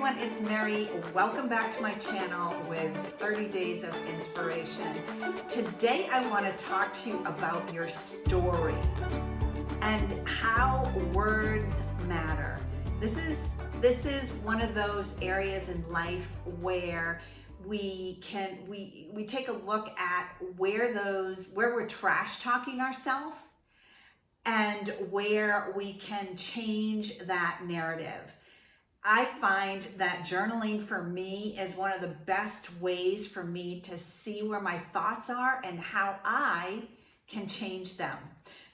everyone, it's Mary. Welcome back to my channel with 30 Days of Inspiration. Today I want to talk to you about your story and how words matter. This is one of those areas in life where we take a look at where we're trash talking ourselves and where we can change that narrative. I find that journaling for me is one of the best ways for me to see where my thoughts are and how I can change them.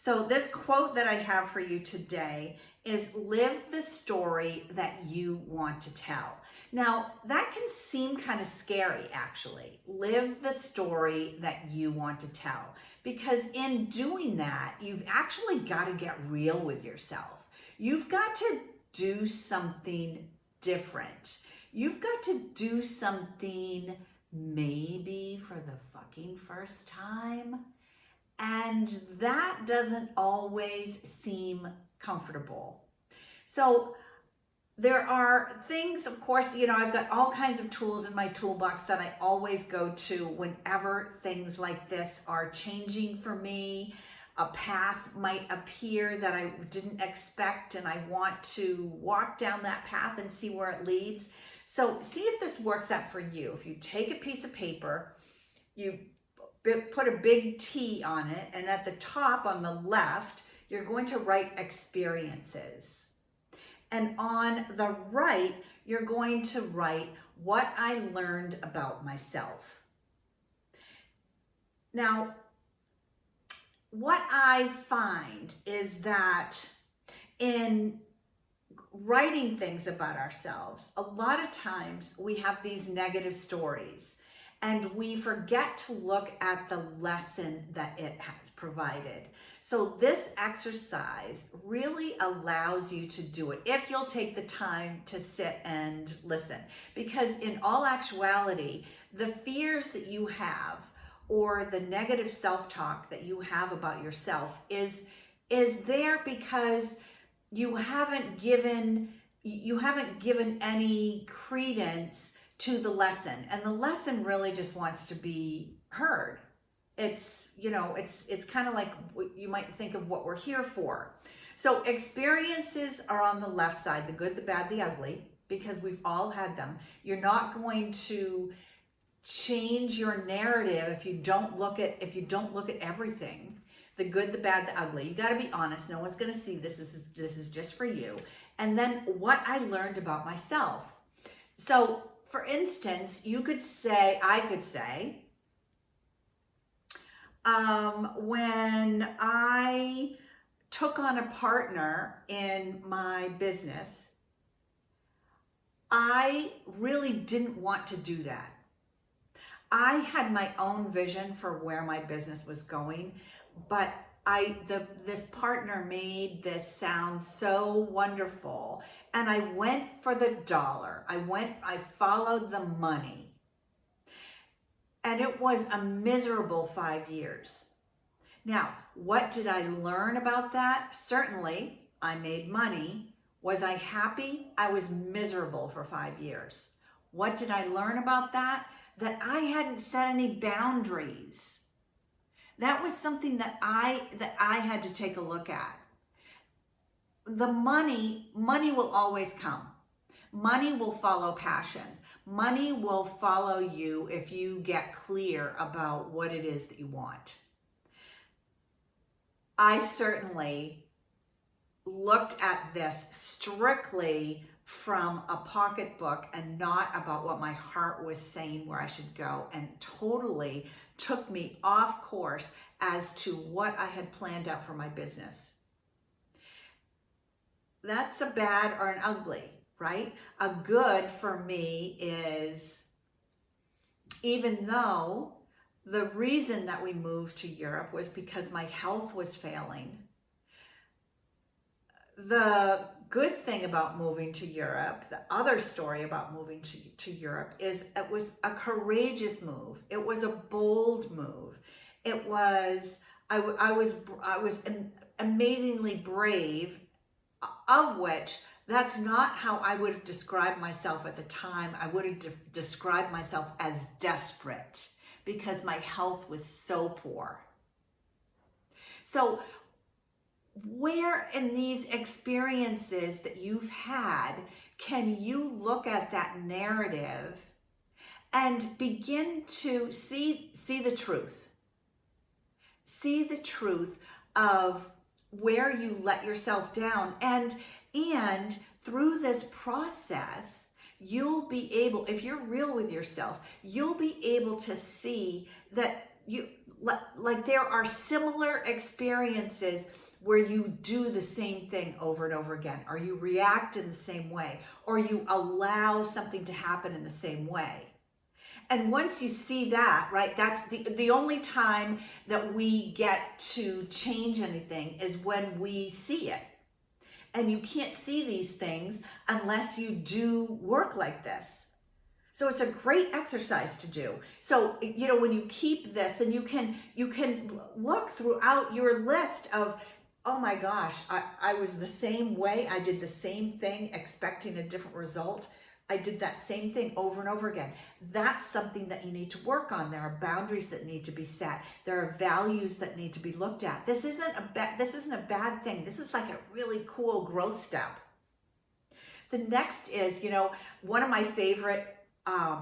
So this quote that I have for you today is, live the story that you want to tell. Now, that can seem kind of scary, actually. Live the story that you want to tell. Because in doing that, you've actually got to get real with yourself. You've got to do something different. You've got to do something maybe for the fucking first time. And that doesn't always seem comfortable. So there are things, of course, I've got all kinds of tools in my toolbox that I always go to whenever things like this are changing for me. A path might appear that I didn't expect, and I want to walk down that path and see where it leads. So see if this works out for you. If you take a piece of paper, you put a big T on it, and at the top on the left, you're going to write experiences. And on the right, you're going to write what I learned about myself. Now, what I find is that in writing things about ourselves, a lot of times we have these negative stories and we forget to look at the lesson that it has provided. So this exercise really allows you to do it if you'll take the time to sit and listen. Because in all actuality, the fears that you have or the negative self-talk that you have about yourself is there because you haven't given any credence to the lesson, and the lesson really just wants to be heard. It's kind of like you might think of what we're here for. So experiences are on the left side, the good, the bad, the ugly, because we've all had them. You're not going to change your narrative if you don't look at everything, the good, the bad, the ugly. You got to be honest. No one's going to see this. This is just for you. And then what I learned about myself. So for instance, I could say, when I took on a partner in my business, I really didn't want to do that. I had my own vision for where my business was going, but this partner made this sound so wonderful, and I went for the dollar. I followed the money, and it was a miserable 5 years. Now, what did I learn about that? Certainly, I made money. Was I happy? I was miserable for 5 years. What did I learn about that? That I hadn't set any boundaries. That was something that I had to take a look at. The money will always come. Money will follow passion. Money will follow you if you get clear about what it is that you want. I certainly looked at this strictly from a pocketbook and not about what my heart was saying where I should go, and totally took me off course as to what I had planned out for my business. That's a bad or an ugly, right? A good for me is, even though the reason that we moved to Europe was because my health was failing, the good thing about moving to Europe, the other story about moving to Europe, is it was a courageous move. It was a bold move. It was, I was amazingly brave, of which That's not how I would have described myself at the time. I would have described myself as desperate because my health was so poor. So where in these experiences that you've had can you look at that narrative and begin to see the truth? See the truth of where you let yourself down, and through this process, you'll be able, if you're real with yourself, you'll be able to see that like there are similar experiences where you do the same thing over and over again, or you react in the same way, or you allow something to happen in the same way. And once you see that, right, that's the only time that we get to change anything is when we see it. And you can't see these things unless you do work like this. So it's a great exercise to do. So, you know, when you keep this, and you can look throughout your list of, oh my gosh, I was the same way. I did the same thing expecting a different result. I did that same thing over and over again. That's something that you need to work on. There are boundaries that need to be set. There are values that need to be looked at. This isn't a bad thing. This is like a really cool growth step. The next is, you know, one of my favorite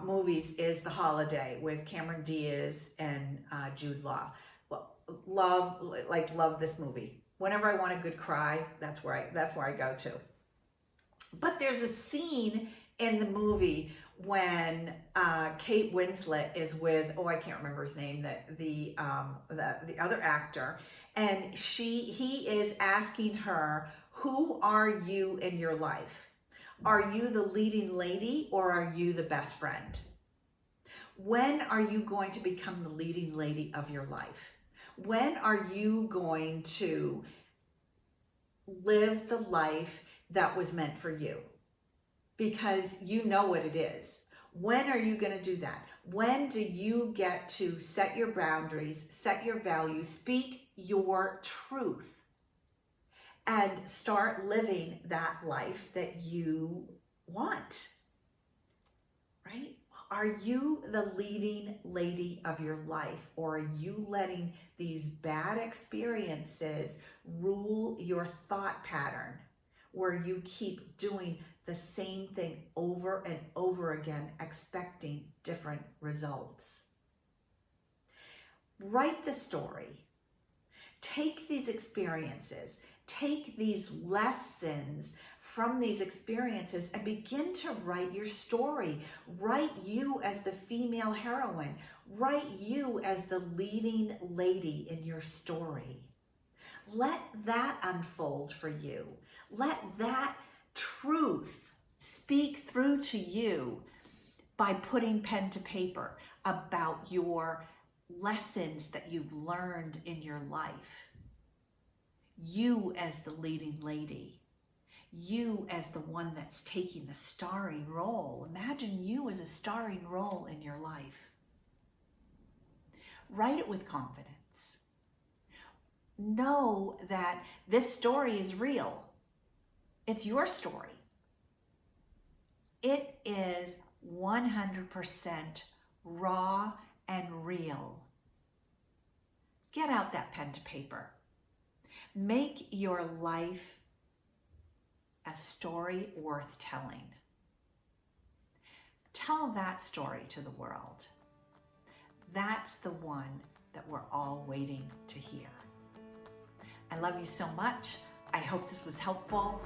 movies is The Holiday with Cameron Diaz and Jude Law. Well, love this movie. Whenever I want a good cry, that's where I go to. But there's a scene in the movie when Kate Winslet is with, I can't remember his name, the other actor, and he is asking her, who are you in your life? Are you the leading lady, or are you the best friend? When are you going to become the leading lady of your life? When are you going to live the life that was meant for you? Because you know what it is. When are you going to do that? When do you get to set your boundaries, set your values, speak your truth, and start living that life that you want? Right? Are you the leading lady of your life, or are you letting these bad experiences rule your thought pattern, where you keep doing the same thing over and over again, expecting different results? Write the story. Take these experiences, take these lessons from these experiences, and begin to write your story. Write you as the female heroine. Write you as the leading lady in your story. Let that unfold for you. Let that truth speak through to you by putting pen to paper about your lessons that you've learned in your life. You as the leading lady. You as the one that's taking the starring role. Imagine you as a starring role in your life. Write it with confidence. Know that this story is real. It's your story. It is 100% raw and real. Get out that pen to paper. Make your life a story worth telling. Tell that story to the world. That's the one that we're all waiting to hear. I love you so much. I hope this was helpful.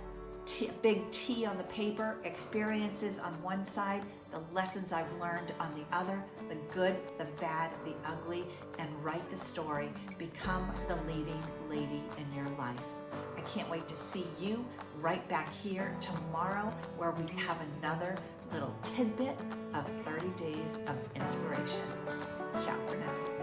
Big T on the paper, experiences on one side, the lessons I've learned on the other, the good, the bad, the ugly, and write the story. Become the leading lady in your life. I can't wait to see you right back here tomorrow, where we have another little tidbit of 30 days of inspiration. Ciao for now.